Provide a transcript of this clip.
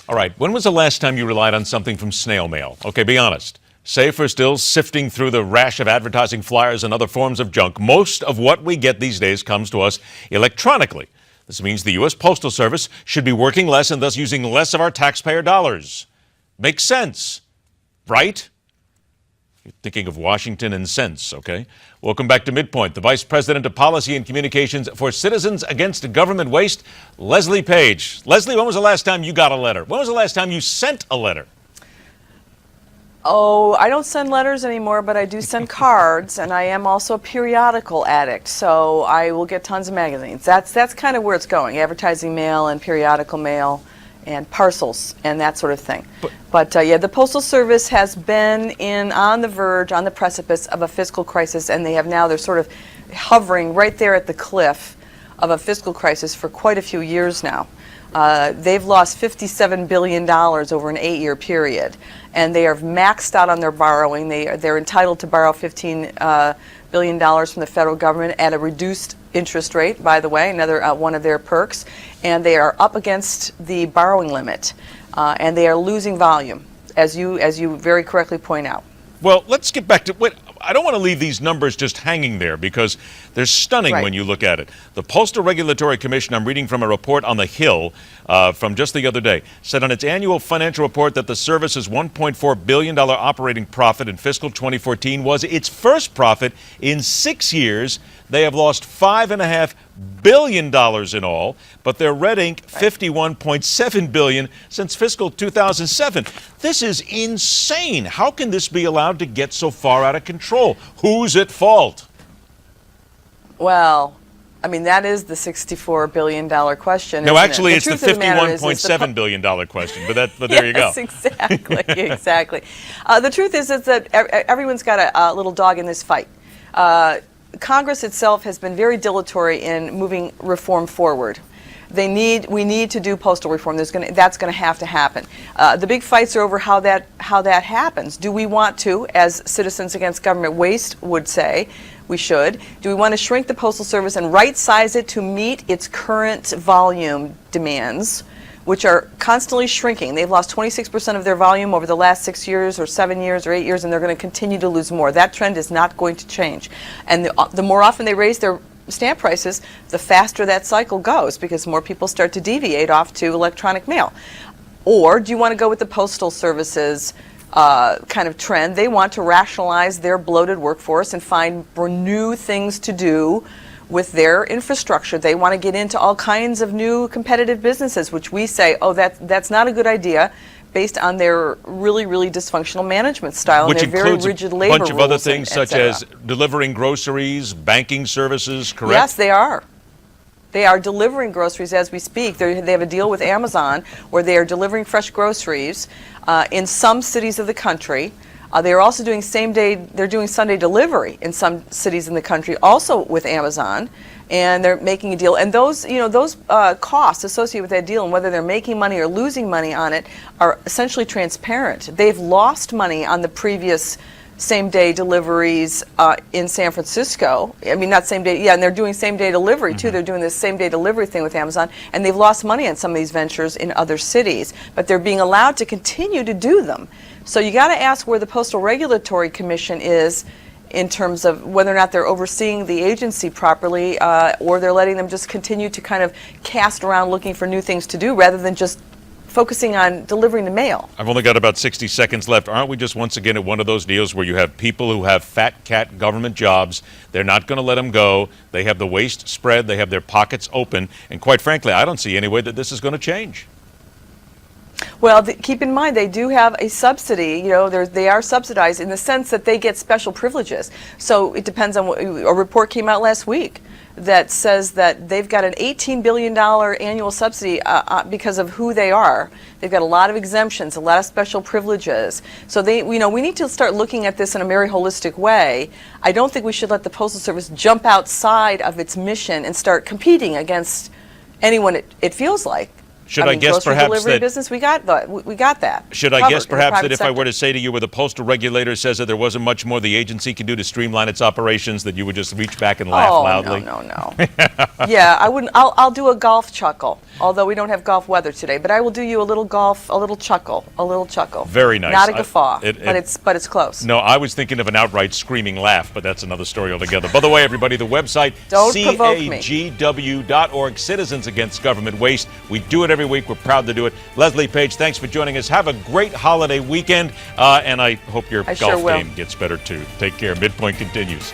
All right, when was the last time you relied on something from snail mail? Okay, be honest. Safer still, sifting through the rash of advertising flyers and other forms of junk, most of what we get these days comes to us electronically. This means the U.S. Postal Service should be working less and thus using less of our taxpayer dollars. Makes sense, right? You're thinking of Washington and cents, okay? Welcome back to MidPoint. The Vice President of Policy and Communications for Citizens Against Government Waste, Leslie Paige. Leslie, when was the last time you got a letter? When was the last time you sent a letter? Oh, I don't send letters anymore, but I do send cards, and I am also a periodical addict, so I will get tons of magazines. That's kind of where it's going, advertising mail and periodical mail and parcels and that sort of thing. But yeah, the Postal Service has been on the verge, on the precipice of a fiscal crisis, and they're sort of hovering right there at the cliff of a fiscal crisis for quite a few years now. They've lost $57 billion over an 8-year period, and they are maxed out on their borrowing. They're entitled to borrow $15 billion from the federal government at a reduced interest rate, by the way, another one of their perks, and they are up against the borrowing limit, and they are losing volume, as you very correctly point out. Well, let's get back to what I don't want to leave these numbers just hanging there because they're stunning when you look at it. The Postal Regulatory Commission, I'm reading from a report on the Hill from just the other day, said on its annual financial report that the service's $1.4 billion operating profit in fiscal 2014 was its first profit in 6 years. They have lost $5.5 billion in all, but they're reading $51.7 billion since fiscal 2007. This is insane. How can this be allowed to get so far out of control? Who's at fault? Well, I mean, that is the $64 billion question. No, actually, it's the $51.7 billion question, but there you go. Yes, exactly, exactly. The truth is that everyone's got a little dog in this fight. Congress itself has been very dilatory in moving reform forward. We need to do postal reform. That's going to have to happen. The big fights are over how that happens. Do we want to, as Citizens Against Government Waste would say, we should? Do we want to shrink the Postal Service and right-size it to meet its current volume demands, which are constantly shrinking? They've lost 26% of their volume over the last 6 years or 7 years or 8 years, and they're going to continue to lose more. That trend is not going to change. And the more often they raise their stamp prices, the faster that cycle goes because more people start to deviate off to electronic mail. Or do you want to go with the Postal Service's kind of trend? They want to rationalize their bloated workforce and find new things to do with their infrastructure. They want to get into all kinds of new competitive businesses, which we say, oh, that's not a good idea, based on their really, really dysfunctional management style which and their very rigid labor rules. Which includes a bunch of other things such as delivering groceries, banking services, correct? Yes, they are. They are delivering groceries as we speak. They have a deal with Amazon where they are delivering fresh groceries in some cities of the country. They are also doing they're doing Sunday delivery in some cities in the country, also with Amazon, and they're making a deal. And those costs associated with that deal and whether they're making money or losing money on it are essentially transparent. They've lost money on the previous same-day deliveries in San Francisco. I mean, not same-day, yeah, and they're doing same-day delivery, too. They're doing this same-day delivery thing with Amazon, and they've lost money on some of these ventures in other cities, but they're being allowed to continue to do them. So you got to ask where the Postal Regulatory Commission is in terms of whether or not they're overseeing the agency properly, or they're letting them just continue to kind of cast around looking for new things to do rather than just focusing on delivering the mail. I've only got about 60 seconds left. Aren't we just once again at one of those deals where you have people who have fat cat government jobs? They're not going to let them go. They have the waste spread. They have their pockets open. And quite frankly, I don't see any way that this is going to change. Well, keep in mind, they do have a subsidy. They are subsidized in the sense that they get special privileges. So it depends on a report came out last week that says that they've got an $18 billion annual subsidy because of who they are. They've got a lot of exemptions, a lot of special privileges. So we need to start looking at this in a very holistic way. I don't think we should let the Postal Service jump outside of its mission and start competing against anyone it feels like Should I guess grocery perhaps delivery that business, we got that. Should I covered guess in the perhaps that private if I were sector. to say to you where the postal regulator says that there wasn't much more the agency can do to streamline its operations, that you would just reach back and laugh loudly? No. Yeah, I wouldn't. I'll do a golf chuckle. Although we don't have golf weather today, but I will do you a little chuckle. Very nice. Not a guffaw, It- but it's close. No, I was thinking of an outright screaming laugh, but that's another story altogether. By the way, everybody, the website, Don't provoke me. CAGW.org, Citizens Against Government Waste. We do it every week. We're proud to do it. Leslie, Paige, thanks for joining us. Have a great holiday weekend, and I hope your I sure golf will. game gets better, too. Take care. MidPoint continues.